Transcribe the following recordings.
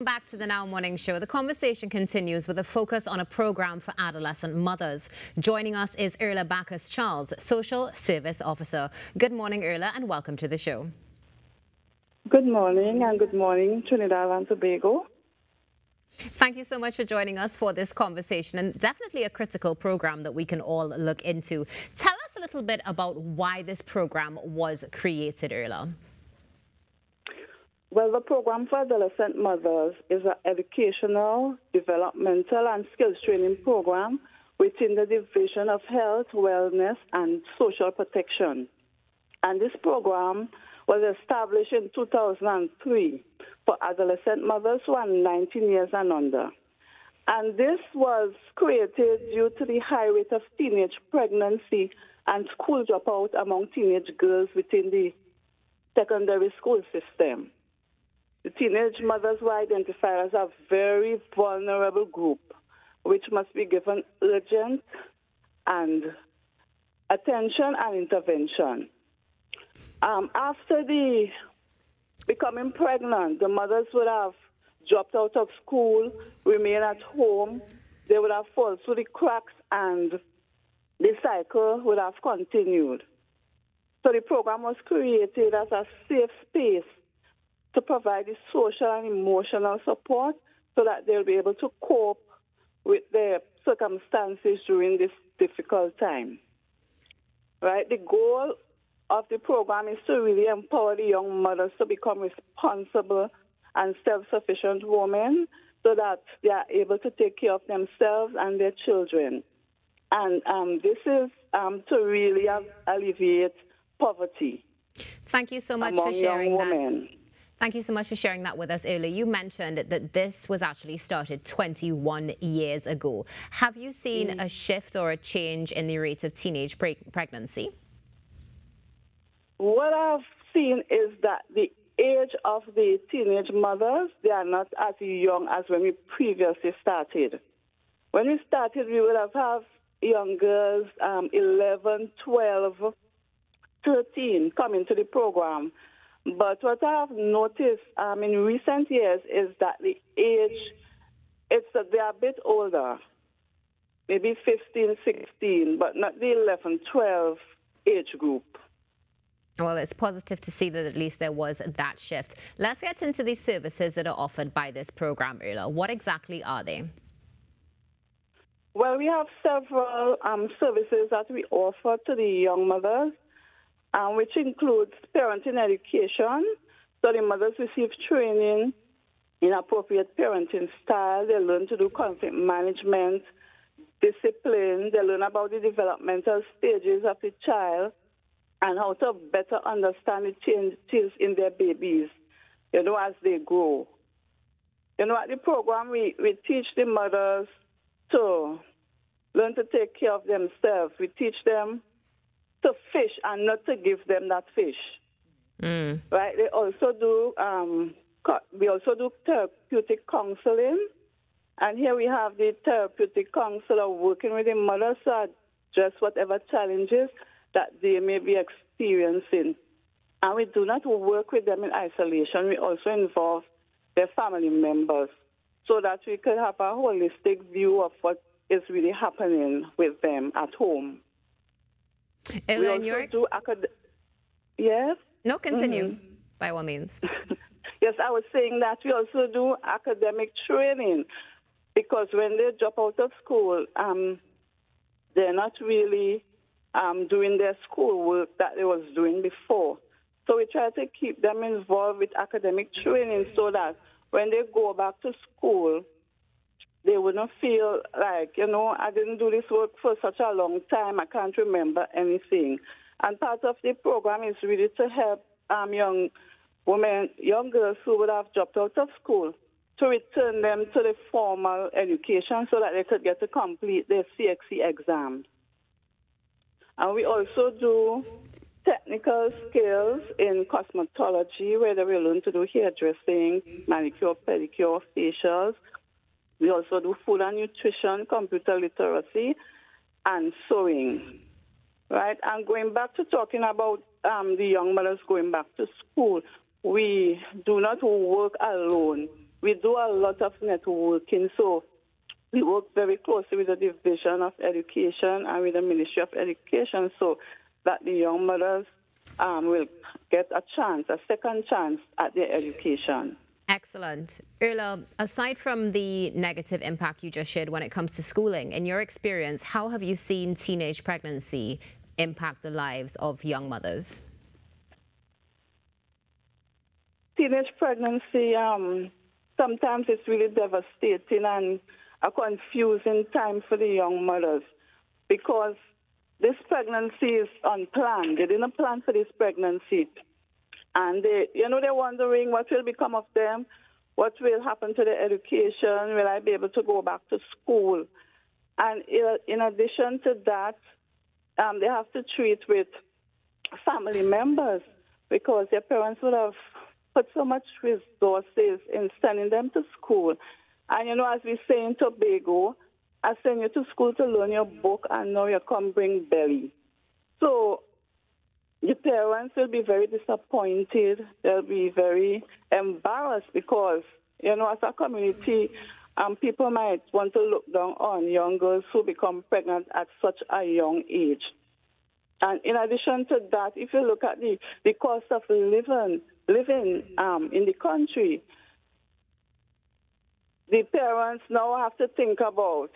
Back to the Now Morning Show. The conversation continues with a focus on a program for adolescent mothers. Joining us is Erla Bacchus-Charles, Social Service Officer. Good morning, Erla, and welcome to the show. Good morning, and good morning, Trinidad and Tobago. Thank you so much for joining us for this conversation, and definitely a critical program that we can all look into. Tell us a little bit about why this program was created, Erla. Well, the program for adolescent mothers is an educational, developmental, and skills training program within the Division of Health, Wellness, and Social Protection. And this program was established in 2003 for adolescent mothers who are 19 years and under. And this was created due to the high rate of teenage pregnancy and school dropout among teenage girls within the secondary school system. The teenage mothers were identified as a very vulnerable group, which must be given urgent and attention and intervention. After becoming pregnant, the mothers would have dropped out of school, remain at home, they would have fallen through the cracks, and the cycle would have continued. So the program was created as a safe space to provide the social and emotional support so that they'll be able to cope with their circumstances during this difficult time. Right? The goal of the program is to really empower the young mothers to become responsible and self-sufficient women so that they are able to take care of themselves and their children. And this is to really alleviate poverty. Thank you so much for sharing that. Women. Thank you so much for sharing that with us earlier. You mentioned that this was actually started 21 years ago. Have you seen a shift or a change in the rate of teenage pregnancy? What I've seen is that the age of the teenage mothers, they are not as young as when we previously started. When we started, we would have young girls, 11, 12, 13, coming to the program. But what I have noticed in recent years is that the age, they are a bit older, maybe 15, 16, but not the 11, 12 age group. Well, it's positive to see that at least there was that shift. Let's get into the services that are offered by this program, Erla. What exactly are they? Well, we have several services that we offer to the young mothers, which includes parenting education. So the mothers receive training in appropriate parenting style. They learn to do conflict management, discipline. They learn about the developmental stages of the child and how to better understand the changes in their babies, as they grow. At the program, we teach the mothers to learn to take care of themselves. We teach them to fish and not to give them that fish. Right? They also do. We also do therapeutic counseling, and here we have the therapeutic counselor working with the mothers to address whatever challenges that they may be experiencing. And we do not work with them in isolation. We also involve their family members so that we could have a holistic view of what is really happening with them at home. We also do Yes? No, continue, by all means. Yes, I was saying that we also do academic training because when they drop out of school, they're not really doing their schoolwork that they was doing before. So we try to keep them involved with academic training so that when they go back to school, they wouldn't feel like, I didn't do this work for such a long time, I can't remember anything. And part of the program is really to help young women, young girls who would have dropped out of school, to return them to the formal education so that they could get to complete their CXC exams. And we also do technical skills in cosmetology, where they will learn to do hairdressing, manicure, pedicure, facials. We also do food and nutrition, computer literacy, and sewing. Right? And going back to talking about the young mothers going back to school, we do not work alone. we do a lot of networking. So we work very closely with the Division of Education and with the Ministry of Education so that the young mothers will get a second chance at their education. Excellent. Erla, aside from the negative impact you just shared when it comes to schooling, in your experience, how have you seen teenage pregnancy impact the lives of young mothers? Teenage pregnancy, sometimes it's really devastating and a confusing time for the young mothers because this pregnancy is unplanned. They didn't plan for this pregnancy. And they're wondering what will become of them, what will happen to their education, will I be able to go back to school? And in addition to that, they have to treat with family members because their parents would have put so much resources in sending them to school. And, as we say in Tobago, I send you to school to learn your book, and now you come bring belly. So the parents will be very disappointed. They'll be very embarrassed because, as a community, people might want to look down on young girls who become pregnant at such a young age. And in addition to that, if you look at the cost of living in the country, the parents now have to think about,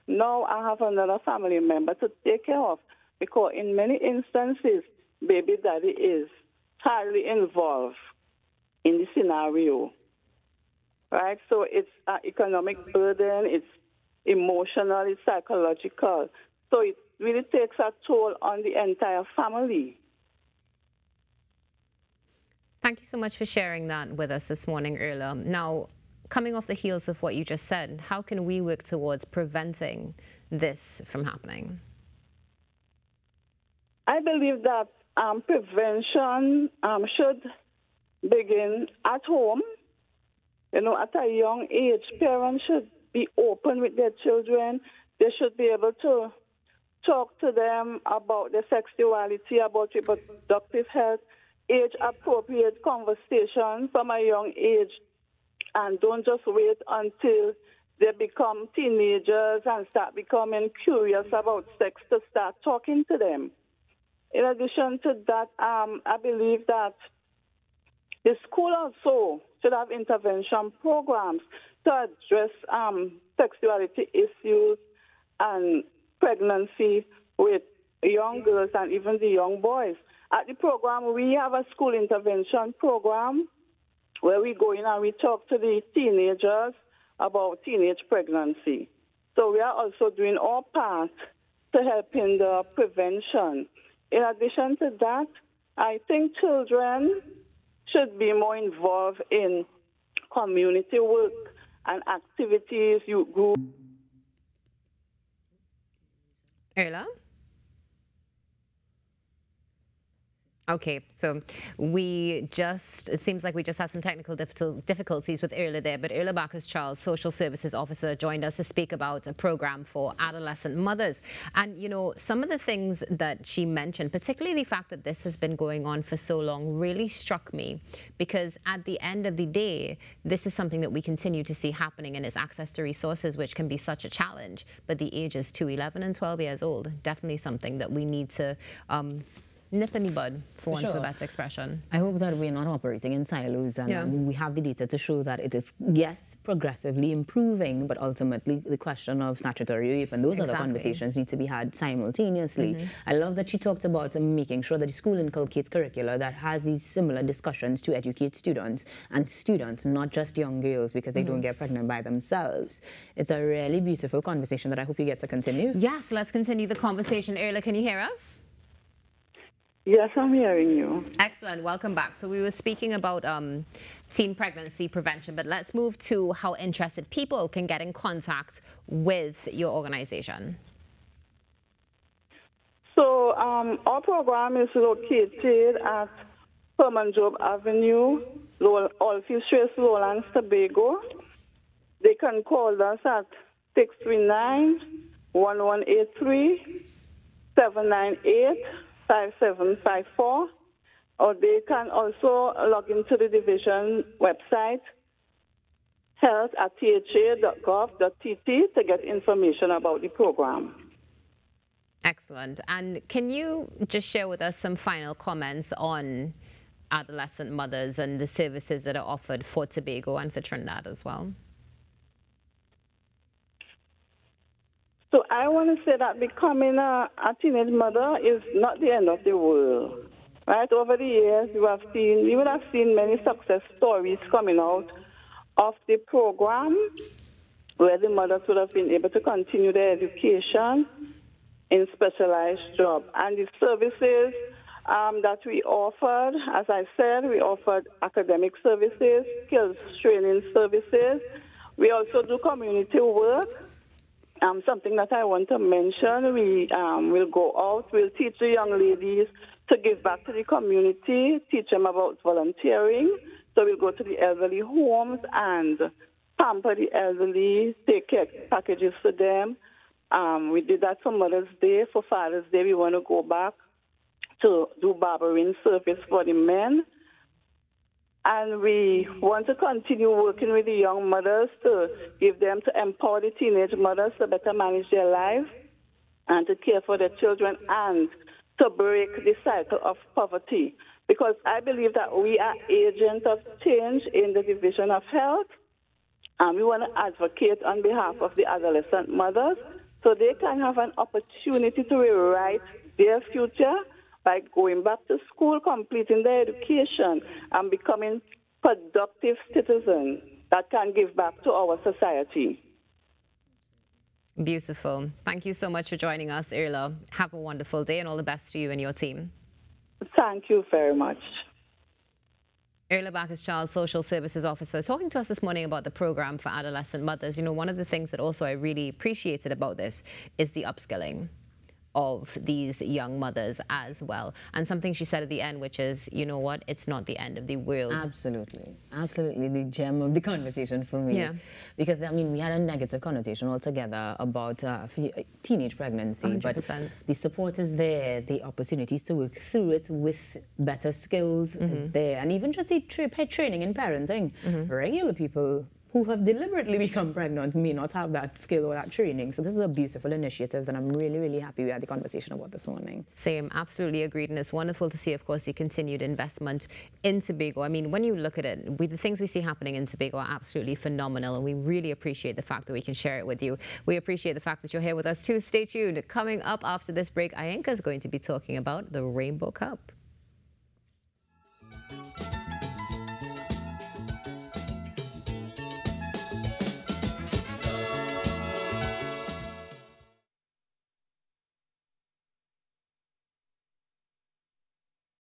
now I have another family member to take care of, because in many instances, baby daddy is highly involved in the scenario, right? So it's an economic burden, it's emotional, it's psychological. So it really takes a toll on the entire family. Thank you so much for sharing that with us this morning, Erla. Now, coming off the heels of what you just said, how can we work towards preventing this from happening? I believe that prevention should begin at home. At a young age, parents should be open with their children. They should be able to talk to them about their sexuality, about reproductive health, age-appropriate conversation from a young age, and don't just wait until they become teenagers and start becoming curious about sex to start talking to them. In addition to that, I believe that the school also should have intervention programs to address sexuality issues and pregnancy with young girls and even the young boys. At the program, we have a school intervention program where we go in and we talk to the teenagers about teenage pregnancy. So we are also doing our part to help in the prevention. In addition to that, I think children should be more involved in community work and activities, youth groups. Erla? Okay, so it seems like we just had some technical difficulties with Erla there, but Erla Bacchus-Charles, Social Services Officer, joined us to speak about a program for adolescent mothers. And, some of the things that she mentioned, particularly the fact that this has been going on for so long, really struck me, because at the end of the day, this is something that we continue to see happening, and it's access to resources, which can be such a challenge. But the ages 11 and 12 years old, definitely something that we need to nip in the bud, for want of a better expression. I hope that we're not operating in silos, and we have the data to show that it is, yes, progressively improving, but ultimately the question of statutory rape and those other conversations need to be had simultaneously. I love that she talked about making sure that the school inculcates curricula that has these similar discussions to educate students, not just young girls, because they don't get pregnant by themselves. It's a really beautiful conversation that I hope you get to continue. Yes, let's continue the conversation. Erla, can you hear us? Yes, I'm hearing you. Excellent. Welcome back. So we were speaking about teen pregnancy prevention, but let's move to how interested people can get in contact with your organization. So our program is located at Permanjob Avenue, Oldfield Trace, Lowlands, Tobago. They can call us at 639-1183, 798-5754, or they can also log into the division website, health@tha.gov.tt to get information about the program. Excellent. And can you just share with us some final comments on adolescent mothers and the services that are offered for Tobago and for Trinidad as well? So I want to say that becoming a teenage mother is not the end of the world. Right? Over the years, you would have seen many success stories coming out of the program where the mothers would have been able to continue their education in specialized jobs. And the services that we offered, as I said, we offered academic services, skills training services. We also do community work. Something that I want to mention, we will go out, we'll teach the young ladies to give back to the community, teach them about volunteering. So we'll go to the elderly homes and pamper the elderly, take care packages for them. We did that for Mother's Day. For Father's Day, we want to go back to do barbering service for the men. And we want to continue working with the young mothers to empower the teenage mothers to better manage their lives and to care for their children and to break the cycle of poverty. Because I believe that we are agents of change in the Division of Health, and we want to advocate on behalf of the adolescent mothers so they can have an opportunity to rewrite their future by going back to school, completing their education, and becoming productive citizens that can give back to our society. Beautiful. Thank you so much for joining us, Erla. Have a wonderful day and all the best to you and your team. Thank you very much. Erla Bacchus-Charles, Social Services Officer, talking to us this morning about the program for adolescent mothers. You know, one of the things that also I really appreciated about this is the upskilling of these young mothers as well. And something she said at the end, which is, you know what, it's not the end of the world. Absolutely. Absolutely the gem of the conversation for me. Yeah. Because, I mean, we had a negative connotation altogether about teenage pregnancy. 100%. But the support is there, the opportunities to work through it with better skills is there. And even just the training in parenting. Regular people who have deliberately become pregnant may not have that skill or that training. So this is a beautiful initiative that I'm really, really happy we had the conversation about this morning. Same, absolutely agreed. And it's wonderful to see, of course, the continued investment in Tobago. I mean, when you look at it, the things we see happening in Tobago are absolutely phenomenal. And we really appreciate the fact that we can share it with you. We appreciate the fact that you're here with us too. Stay tuned. Coming up after this break, Ayanka is going to be talking about the Rainbow Cup.